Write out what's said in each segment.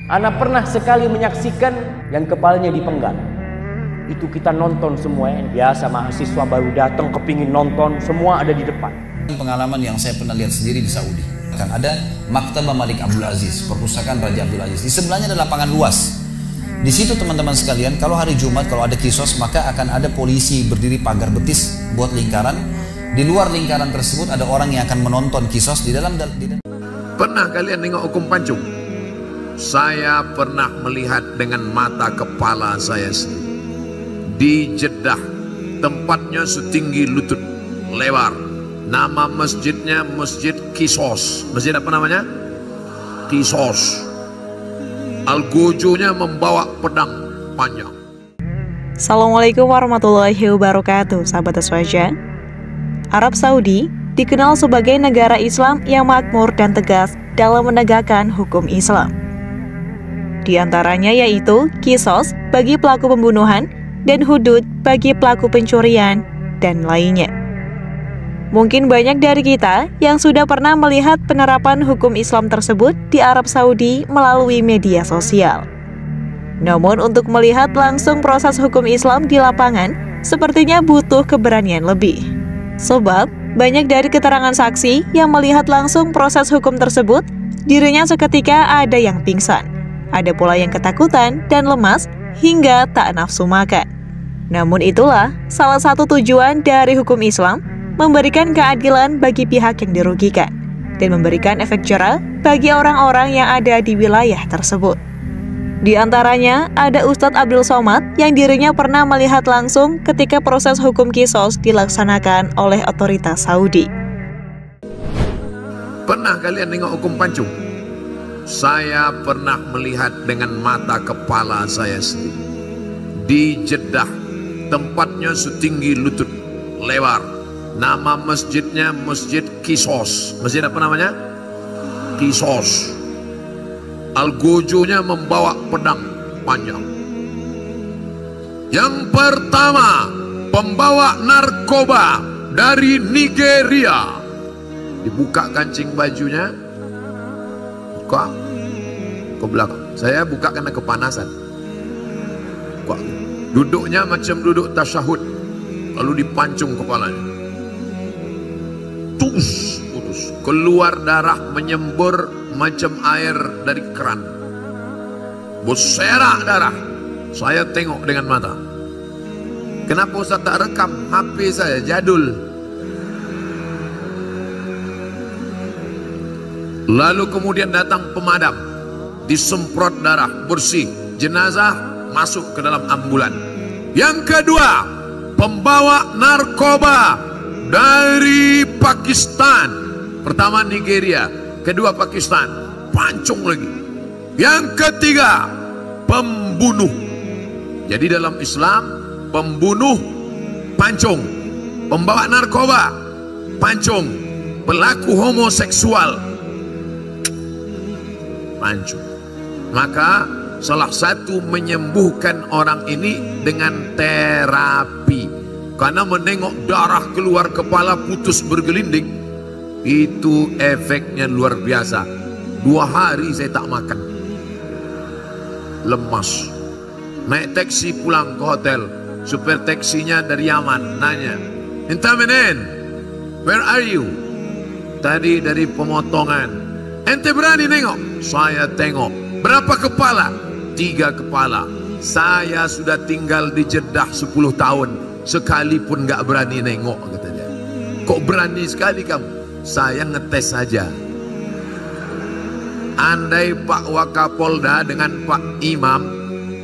Ana pernah sekali menyaksikan yang kepalanya dipenggal. Itu kita nonton semua ya. Biasa mahasiswa baru datang kepingin nonton, semua ada di depan. Pengalaman yang saya pernah lihat sendiri di Saudi. Kan ada Maktabah Malik Abdul Aziz, perpustakaan Raja Abdul Aziz. Di sebelahnya ada lapangan luas. Di situ teman-teman sekalian, kalau hari Jumat kalau ada kisos maka akan ada polisi berdiri pagar betis buat lingkaran. Di luar lingkaran tersebut ada orang yang akan menonton kisos di dalam. Pernah kalian tengok hukum pancung? Saya pernah melihat dengan mata kepala saya sendiri. Di Jeddah, tempatnya setinggi lutut, lebar. Nama masjidnya Masjid Kisos. Masjid apa namanya? Kisos. Al-Gojonya membawa pedang panjang. Assalamualaikum warahmatullahi wabarakatuh, sahabat Aswaja. Arab Saudi dikenal sebagai negara Islam yang makmur dan tegas dalam menegakkan hukum Islam. Di antaranya yaitu kisos bagi pelaku pembunuhan dan hudud bagi pelaku pencurian dan lainnya. Mungkin banyak dari kita yang sudah pernah melihat penerapan hukum Islam tersebut di Arab Saudi melalui media sosial. Namun untuk melihat langsung proses hukum Islam di lapangan, sepertinya butuh keberanian lebih. Sebab banyak dari keterangan saksi yang melihat langsung proses hukum tersebut, dirinya seketika ada yang pingsan, ada pula yang ketakutan dan lemas hingga tak nafsu makan. Namun itulah salah satu tujuan dari hukum Islam, memberikan keadilan bagi pihak yang dirugikan dan memberikan efek jera bagi orang-orang yang ada di wilayah tersebut. Di antaranya ada Ustadz Abdul Somad yang dirinya pernah melihat langsung ketika proses hukum kisos dilaksanakan oleh otoritas Saudi. Pernah kalian tengok hukum pancung? Saya pernah melihat dengan mata kepala saya sendiri. Di Jeddah, tempatnya setinggi lutut, lebar. Nama masjidnya Masjid Kisos. Masjid apa namanya? Kisos. Al-Gojonya membawa pedang panjang. Yang pertama, pembawa narkoba dari Nigeria. Dibuka kancing bajunya, buka ke belakang. Saya buka karena kepanasan. Buka. Duduknya macam duduk tasyahud, lalu dipancung kepalanya. Putus, keluar darah menyembur macam air dari keran, berserak darah. Saya tengok dengan mata. Kenapa Ustaz tak rekam? HP saya jadul. Lalu kemudian datang pemadam, disemprot darah, bersih. Jenazah masuk ke dalam ambulan. Yang kedua, pembawa narkoba dari Pakistan. Pertama Nigeria, kedua Pakistan, pancung lagi. Yang ketiga, pembunuh. Jadi dalam Islam, pembunuh pancung, pembawa narkoba pancung, pelaku homoseksual pancung. Maka salah satu menyembuhkan orang ini dengan terapi. Karena menengok darah keluar kepala putus bergelinding, itu efeknya luar biasa. 2 hari saya tak makan, lemas. Naik taksi pulang ke hotel, supir taksinya dari Yaman nanya, "Enta menen, where are you?" Tadi dari pemotongan. "Ente berani nengok?" Saya tengok. "Berapa kepala?" 3 kepala. "Saya sudah tinggal di Jeddah 10 tahun. Sekalipun gak berani nengok," kata dia. "Kok berani sekali kamu?" "Saya ngetes saja. Andai Pak Wakapolda dengan Pak Imam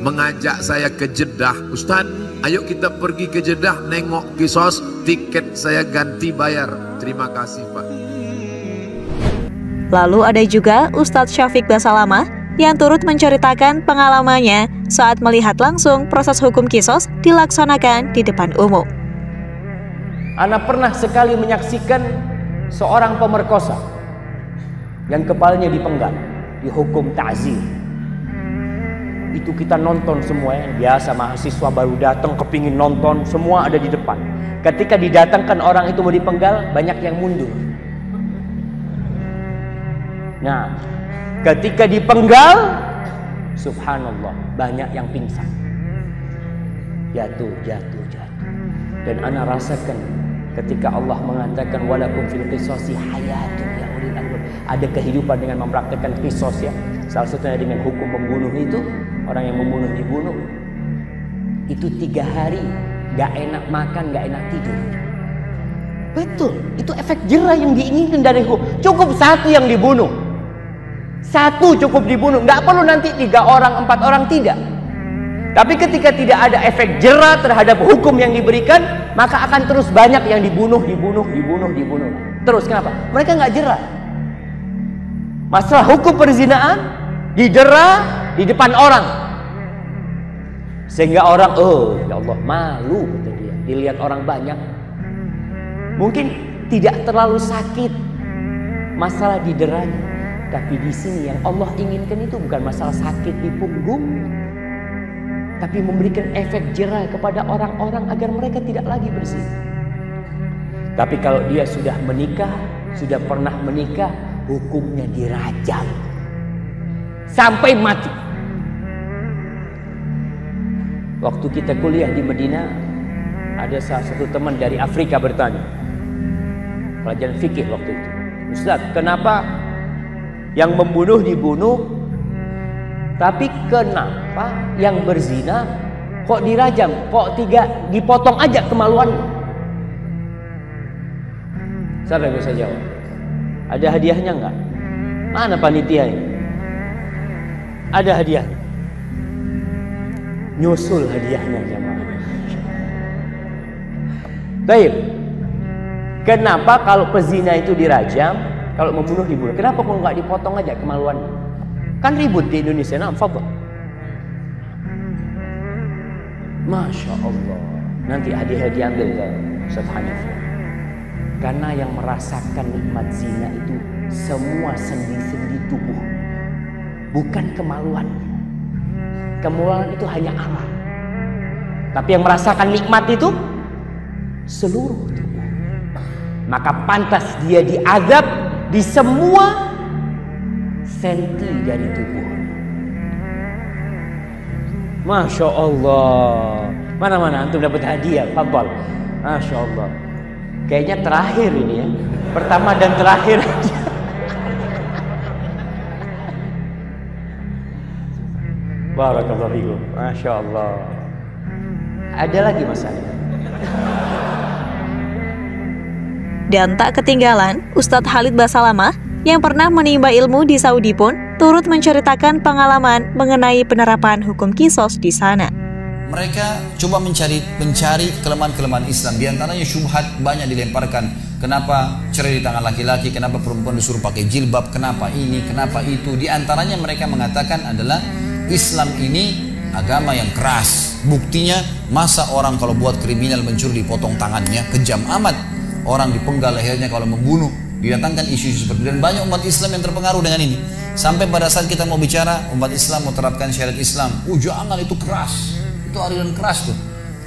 mengajak saya ke Jeddah, 'Ustaz, ayo kita pergi ke Jeddah nengok kisos, tiket saya ganti bayar.' "Terima kasih Pak." Lalu ada juga Ustadz Syafiq Basalamah yang turut menceritakan pengalamannya saat melihat langsung proses hukum kisos dilaksanakan di depan umum. Ana pernah sekali menyaksikan seorang pemerkosa yang kepalanya dipenggal, dihukum ta'zir. Itu kita nonton semua ya. Biasa mahasiswa baru datang kepingin nonton, semua ada di depan. Ketika didatangkan orang itu mau dipenggal, banyak yang mundur. Nah, ketika dipenggal, subhanallah, banyak yang pingsan. Jatuh. Dan ana rasakan ketika Allah mengatakan walakum fil qisasi hayatun ya ulil albab, ada kehidupan dengan mempraktikkan qisas ya. Salah satunya dengan hukum membunuh itu, orang yang membunuh dibunuh. Itu 3 hari gak enak makan, gak enak tidur. Betul, itu efek jera yang diinginkan dari hukum. Cukup 1 yang dibunuh, 1 cukup dibunuh, gak perlu nanti 3 orang, 4 orang, tidak. Tapi ketika tidak ada efek jera terhadap hukum yang diberikan, maka akan terus banyak yang dibunuh. Terus kenapa? Mereka gak jera. Masalah hukum perzinaan didera di depan orang, sehingga orang, oh ya Allah, malu kata dia, dilihat orang banyak. Mungkin tidak terlalu sakit masalah dideranya, tapi di sini yang Allah inginkan itu bukan masalah sakit di punggung, tapi memberikan efek jera kepada orang-orang agar mereka tidak lagi berzina. Tapi kalau dia sudah menikah, sudah pernah menikah, hukumnya dirajam sampai mati. Waktu kita kuliah di Madinah, ada salah satu teman dari Afrika bertanya, pelajaran fikih waktu itu, Ustaz, kenapa yang membunuh dibunuh, tapi kenapa yang berzina kok dirajam, kok dipotong aja kemaluannya? Saya bisa jawab, ada hadiahnya enggak? Mana panitia ini? Ada hadiah. Nyusul hadiahnya jemaah. Baik. Kenapa kalau pezina itu dirajam, kalau membunuh dibunuh? Kenapa kok nggak dipotong aja kemaluannya? Kan ribut di Indonesia. Nah, fadhal. Masya Allah. Nanti hadiah diambil ke Ustaz Hanif. Karena yang merasakan nikmat zina itu semua sendi-sendi tubuh, bukan kemaluannya. Kemaluan itu hanya amal. Tapi yang merasakan nikmat itu seluruh tubuh. Maka pantas dia diazab di semua senti dari tubuh. Masya Allah. Mana-mana antum dapat hadiah, fadhal. Masya Allah. Kayaknya terakhir ini ya. Pertama dan terakhir. Barakallahu fikum. Masya Allah. Ada lagi masalah. Dan tak ketinggalan, Ustadz Khalid Basalamah yang pernah menimba ilmu di Saudi pun turut menceritakan pengalaman mengenai penerapan hukum qisas di sana. Mereka coba mencari kelemahan-kelemahan Islam. Di antaranya syubhat banyak dilemparkan. Kenapa cerai di tangan laki-laki? Kenapa perempuan disuruh pakai jilbab? Kenapa ini? Kenapa itu? Di antaranya mereka mengatakan adalah Islam ini agama yang keras. Buktinya masa orang kalau buat kriminal mencuri dipotong tangannya, kejam amat. Orang dipenggal lehernya kalau membunuh. Didatangkan isu-isu seperti itu. Dan banyak umat Islam yang terpengaruh dengan ini. Sampai pada saat kita mau bicara, umat Islam mau terapkan syariat Islam, jangan, itu keras. Itu aliran keras tuh.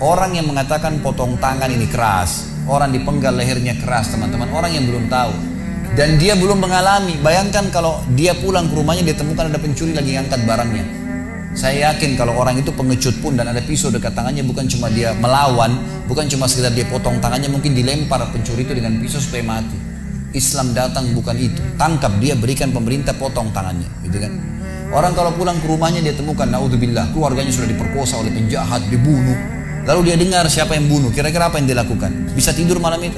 Orang yang mengatakan potong tangan ini keras, orang dipenggal lehernya keras, teman-teman. Orang yang belum tahu dan dia belum mengalami. Bayangkan kalau dia pulang ke rumahnya, dia temukan ada pencuri lagi ngangkat barangnya. Saya yakin kalau orang itu pengecut pun dan ada pisau dekat tangannya, bukan cuma dia melawan, bukan cuma sekedar dia potong tangannya, mungkin dilempar pencuri itu dengan pisau supaya mati. Islam datang bukan itu, tangkap dia, berikan pemerintah, potong tangannya, gitu kan. Orang kalau pulang ke rumahnya dia temukan, naudzubillah, keluarganya sudah diperkosa oleh penjahat, dibunuh. Lalu dia dengar siapa yang bunuh, kira-kira apa yang dia lakukan? Bisa tidur malam itu?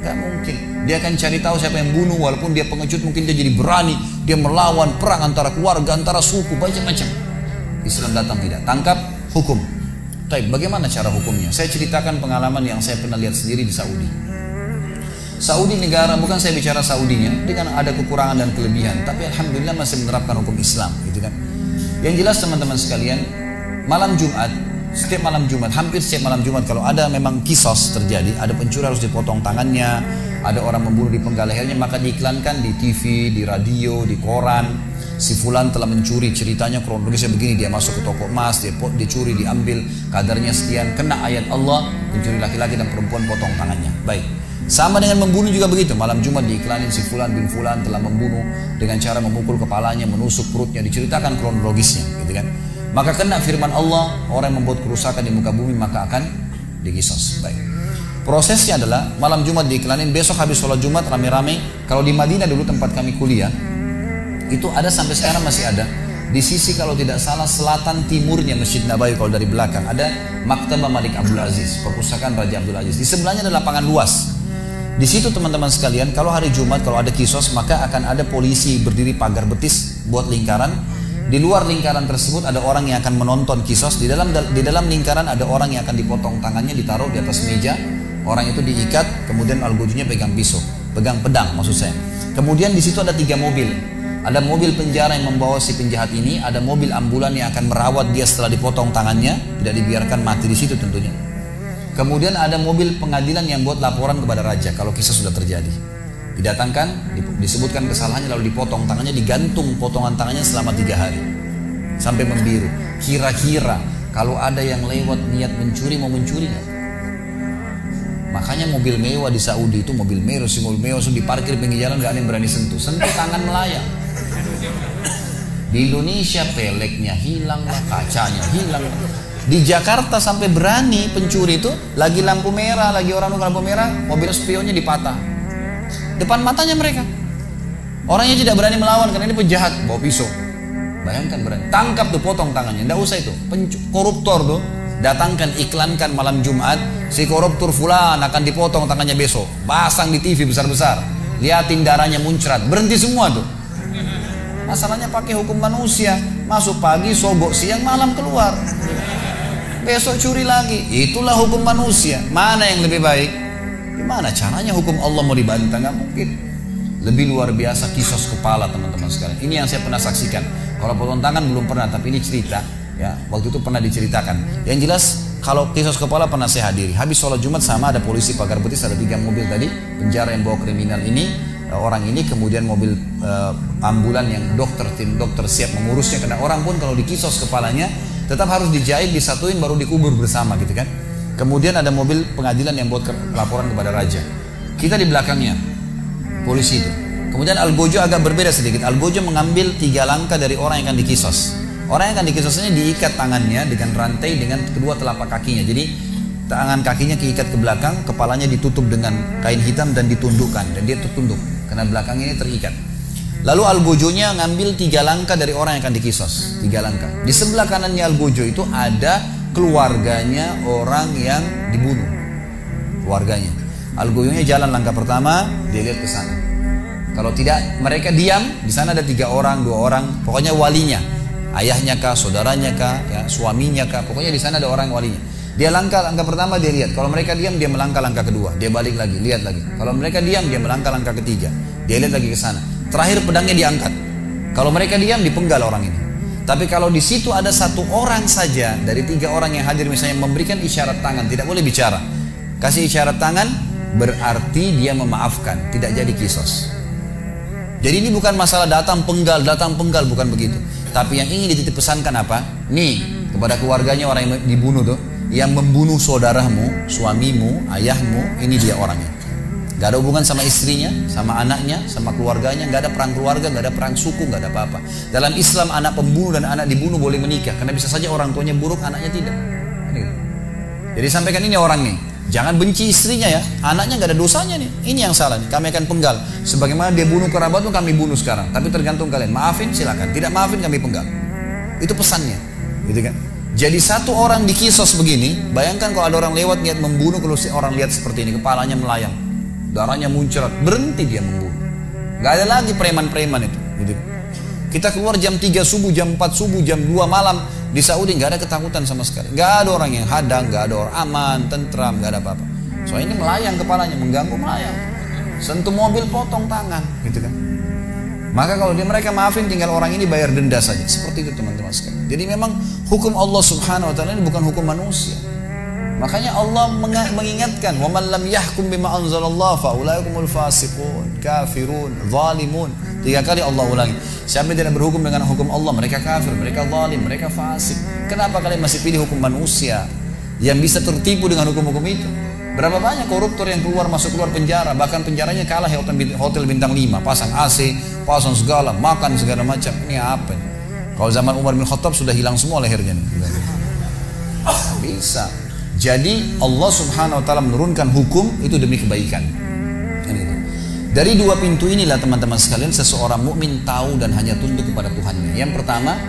Gak mungkin. Dia akan cari tahu siapa yang bunuh, walaupun dia pengecut mungkin dia jadi berani, dia melawan perang antara keluarga, antara suku, macam-macam. Islam datang tidak, tangkap, hukum. Baik, bagaimana cara hukumnya? Saya ceritakan pengalaman yang saya pernah lihat sendiri di Saudi. Saudi negara, bukan saya bicara Saudinya, dengan ada kekurangan dan kelebihan, tapi alhamdulillah masih menerapkan hukum Islam, gitu kan. Yang jelas teman-teman sekalian, malam Jumat, setiap malam Jumat, hampir setiap malam Jumat kalau ada memang kisos terjadi, ada pencuri harus dipotong tangannya, ada orang membunuh dipenggal lehernya, maka diiklankan di TV, di radio, di koran. Si fulan telah mencuri, ceritanya kronologisnya begini, dia masuk ke toko emas, dia dicuri, diambil kadarnya sekian, kena ayat Allah, pencuri laki-laki dan perempuan potong tangannya. Baik, Sama dengan membunuh juga begitu. Malam Jumat diiklanin si fulan bin fulan telah membunuh dengan cara memukul kepalanya, menusuk perutnya, diceritakan kronologisnya, gitu kan. Maka kena firman Allah, orang yang membuat kerusakan di muka bumi maka akan dikisos. Baik. Prosesnya adalah malam Jumat diiklanin, besok habis sholat Jumat rame-rame. Kalau di Madinah dulu tempat kami kuliah, itu ada sampai sekarang masih ada. Di sisi kalau tidak salah selatan timurnya Masjid Nabawi, kalau dari belakang ada Maktabah Malik Abdul Aziz, perpustakaan Raja Abdul Aziz. Di sebelahnya ada lapangan luas. Di situ teman-teman sekalian, kalau hari Jumat kalau ada kisos maka akan ada polisi berdiri pagar betis buat lingkaran. Di luar lingkaran tersebut ada orang yang akan menonton kisos. Di dalam lingkaran ada orang yang akan dipotong tangannya, ditaruh di atas meja. Orang itu diikat, kemudian algojunya pegang pisau, pegang pedang maksud saya. Kemudian di situ ada 3 mobil. Ada mobil penjara yang membawa si penjahat ini, ada mobil ambulan yang akan merawat dia setelah dipotong tangannya, tidak dibiarkan mati di situ tentunya. Kemudian ada mobil pengadilan yang buat laporan kepada raja kalau kisah sudah terjadi. Didatangkan, disebutkan kesalahannya, lalu dipotong tangannya, digantung potongan tangannya selama 3 hari sampai membiru. Kira-kira kalau ada yang lewat niat mencuri, mau mencuri nggak? Makanya mobil mewah di Saudi itu mobil mewah sudah diparkir pinggir jalan, nggak ada yang berani sentuh tangan melayang. Di Indonesia peleknya hilang lah, kacanya hilang. Di Jakarta sampai berani pencuri itu lagi lampu merah, lagi orang nunggu lampu merah, mobil spionnya dipatah depan matanya mereka. Orangnya tidak berani melawan karena ini penjahat, bawa pisau. Bayangkan berani, tangkap tuh, potong tangannya. Nggak usah itu, koruptor tuh datangkan, iklankan malam Jumat, si koruptor fulan akan dipotong tangannya besok, pasang di TV besar-besar, liatin darahnya muncrat, berhenti semua tuh. Masalahnya pakai hukum manusia, masuk pagi, sogok siang, malam keluar. Besok curi lagi, itulah hukum manusia. Mana yang lebih baik? Gimana caranya hukum Allah mau dibantah? Nggak mungkin. Lebih luar biasa kisos kepala teman-teman sekalian. Ini yang saya pernah saksikan. Kalau potong tangan belum pernah, tapi ini cerita. Ya, waktu itu pernah diceritakan. Yang jelas kalau kisos kepala pernah saya hadiri. Habis sholat Jumat sama ada polisi pagar betis, ada 3 mobil tadi penjara yang bawa kriminal ini, orang ini, kemudian mobil ambulan yang tim dokter siap mengurusnya. Karena orang pun kalau dikisos kepalanya tetap harus dijahit, disatuin, baru dikubur bersama gitu kan. Kemudian ada mobil pengadilan yang buat laporan kepada raja. Kita di belakangnya, polisi itu. Kemudian Algojo agak berbeda sedikit. Algojo mengambil 3 langkah dari orang yang akan dikisos. Orang yang akan dikisosnya diikat tangannya dengan rantai dengan kedua telapak kakinya. Jadi tangan kakinya diikat ke belakang, kepalanya ditutup dengan kain hitam dan ditundukkan. Dan dia tertunduk karena belakang ini terikat. Lalu Algojonya ngambil 3 langkah dari orang yang akan dikisos. 3 langkah. Di sebelah kanannya Algojo itu ada keluarganya orang yang dibunuh. Keluarganya. Algojonya jalan langkah pertama, dia lihat ke sana. Kalau tidak, mereka diam. Di sana ada 3 orang, 2 orang, pokoknya walinya. Ayahnya kah, saudaranya kah, ya, suaminya kah, pokoknya di sana ada orang walinya. Dia langkah pertama, dia lihat. Kalau mereka diam, dia melangkah langkah kedua. Dia balik lagi, lihat lagi. Kalau mereka diam, dia melangkah langkah ketiga. Dia lihat lagi ke sana. Terakhir pedangnya diangkat. Kalau mereka diam, dipenggal orang ini. Tapi kalau di situ ada 1 orang saja dari 3 orang yang hadir, misalnya memberikan isyarat tangan, tidak boleh bicara. Kasih isyarat tangan, berarti dia memaafkan, tidak jadi kisos. Jadi ini bukan masalah datang penggal, bukan begitu. Tapi yang ingin dititip pesankan apa? Nih, kepada keluarganya orang yang dibunuh tuh, yang membunuh saudaramu, suamimu, ayahmu, ini dia orangnya. Gak ada hubungan sama istrinya, sama anaknya, sama keluarganya. Gak ada perang keluarga, gak ada perang suku, gak ada apa-apa. Dalam Islam anak pembunuh dan anak dibunuh boleh menikah, karena bisa saja orang tuanya buruk, anaknya tidak. Jadi sampaikan ini orang nih, jangan benci istrinya ya, anaknya gak ada dosanya nih. Ini yang salah nih, kami akan penggal. Sebagaimana dia bunuh kerabatmu, kami bunuh sekarang. Tapi tergantung kalian, maafin silakan, tidak maafin kami penggal. Itu pesannya, gitu kan? Jadi 1 orang dikisos begini, bayangkan kalau ada orang lewat niat membunuh, kalau orang lihat seperti ini, kepalanya melayang, darahnya muncrat, berhenti dia membunuh. Gak ada lagi preman-preman itu, gitu. Kita keluar jam 3 subuh, jam 4 subuh, jam 2 malam di Saudi, gak ada ketakutan sama sekali. Gak ada orang yang hadang, gak ada orang aman, tentram, gak ada apa-apa. Soalnya ini melayang kepalanya, mengganggu, melayang. Sentuh mobil, potong tangan, gitu kan. Maka kalau mereka maafin, tinggal orang ini bayar denda saja. Seperti itu teman-teman sekalian. Jadi memang hukum Allah Subhanahu wa taala ini bukan hukum manusia. Makanya Allah mengingatkan, "Wa man lam yahkum bima anzalallah fa ulaikumul fasiqun, kafirun, zalimun." 3 kali Allah ulangi. Siapa yang tidak berhukum dengan hukum Allah, mereka kafir, mereka zalim, mereka fasik. Kenapa kalian masih pilih hukum manusia yang bisa tertipu dengan hukum-hukum itu? Berapa banyak koruptor yang masuk keluar penjara, bahkan penjaranya kalah hotel bintang 5, pasang AC, pasang segala, makan segala macam. Ini apa ini? Kalau zaman Umar bin Khattab sudah hilang semua lehernya. Bisa. Jadi Allah Subhanahu wa taala menurunkan hukum itu demi kebaikan. Dari dua pintu inilah teman-teman sekalian seseorang mukmin tahu dan hanya tunduk kepada Tuhannya. Yang pertama,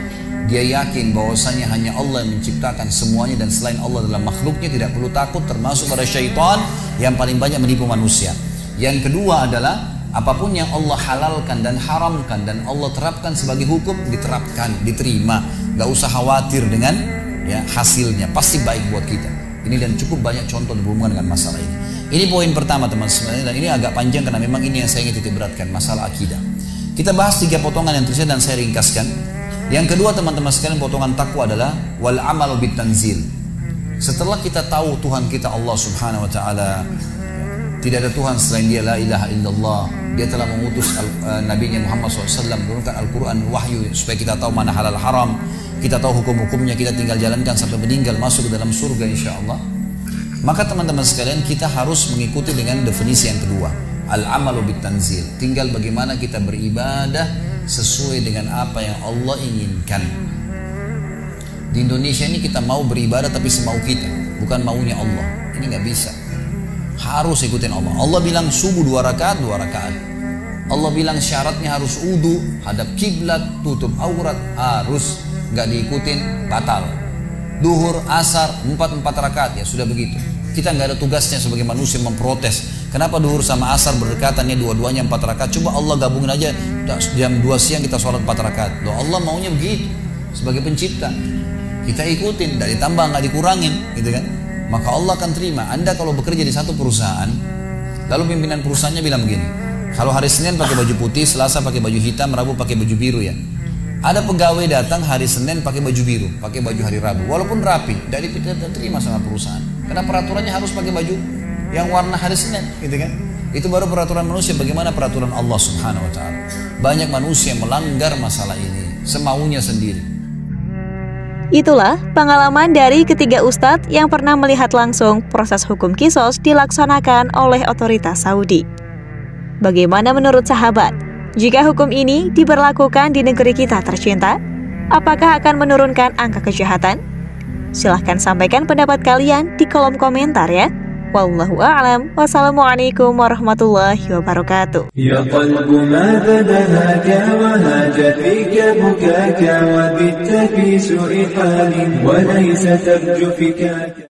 dia yakin bahwasanya hanya Allah yang menciptakan semuanya dan selain Allah dalam makhluknya, tidak perlu takut termasuk pada syaitan yang paling banyak menipu manusia. Yang kedua adalah apapun yang Allah halalkan dan haramkan dan Allah terapkan sebagai hukum, diterapkan, diterima. Gak usah khawatir dengan hasilnya, pasti baik buat kita. Ini dan cukup banyak contoh berhubungan dengan masalah ini. Ini poin pertama teman-teman, dan ini agak panjang karena memang ini yang saya ingin titik beratkan, masalah akidah. Kita bahas 3 potongan yang tersedia dan saya ringkaskan. Yang kedua teman-teman sekalian, potongan takwa adalah wal amalu bitanzil. Setelah kita tahu Tuhan kita Allah Subhanahu wa taala, tidak ada Tuhan selain Dia, la ilaha illallah. Dia telah mengutus Nabi-Nya Muhammad SAW, menurunkan Al-Quran, wahyu, supaya kita tahu mana halal haram, kita tahu hukum-hukumnya, kita tinggal jalankan sampai meninggal masuk ke dalam surga insya Allah. Maka teman-teman sekalian, kita harus mengikuti dengan definisi yang kedua, al-amalu bitanzil. Tinggal bagaimana kita beribadah sesuai dengan apa yang Allah inginkan. Di Indonesia ini kita mau beribadah tapi semau kita, bukan maunya Allah. Ini nggak bisa. Harus ikutin Allah. Allah bilang subuh 2 rakaat, 2 rakaat. Allah bilang syaratnya harus wudu, hadap kiblat, tutup aurat, harus. Nggak diikutin, batal. Duhur, asar, 4 rakaat, ya sudah begitu. Kita nggak ada tugasnya sebagai manusia memprotes. Kenapa duhur sama asar berdekatannya dua-duanya 4 rakaat? Coba Allah gabungin aja jam 2 siang kita sholat 4 rakaat. Loh, Allah maunya begitu sebagai pencipta. Kita ikutin, nggak ditambah, nggak dikurangin, gitu kan? Maka Allah akan terima. Anda kalau bekerja di satu perusahaan, lalu pimpinan perusahaannya bilang begini, kalau hari Senin pakai baju putih, Selasa pakai baju hitam, Rabu pakai baju biru ya. Ada pegawai datang hari Senin pakai baju biru, pakai baju hari Rabu, walaupun rapi, tidak diterima sama perusahaan. Karena peraturannya harus pakai baju yang warna hari Senin, gitu kan? Itu baru peraturan manusia. Bagaimana peraturan Allah Subhanahu wa taala? Banyak manusia yang melanggar masalah ini semaunya sendiri. Itulah pengalaman dari ketiga ustadz yang pernah melihat langsung proses hukum kisos dilaksanakan oleh otoritas Saudi. Bagaimana menurut sahabat? Jika hukum ini diberlakukan di negeri kita tercinta, apakah akan menurunkan angka kejahatan? Silahkan sampaikan pendapat kalian di kolom komentar ya. Wallahu a'lam. Wassalamualaikum warahmatullahi wabarakatuh. Ya qalbu ma badahaka wa haja fika bukaka wa bitta fi su'i halin wa laysa tarju fika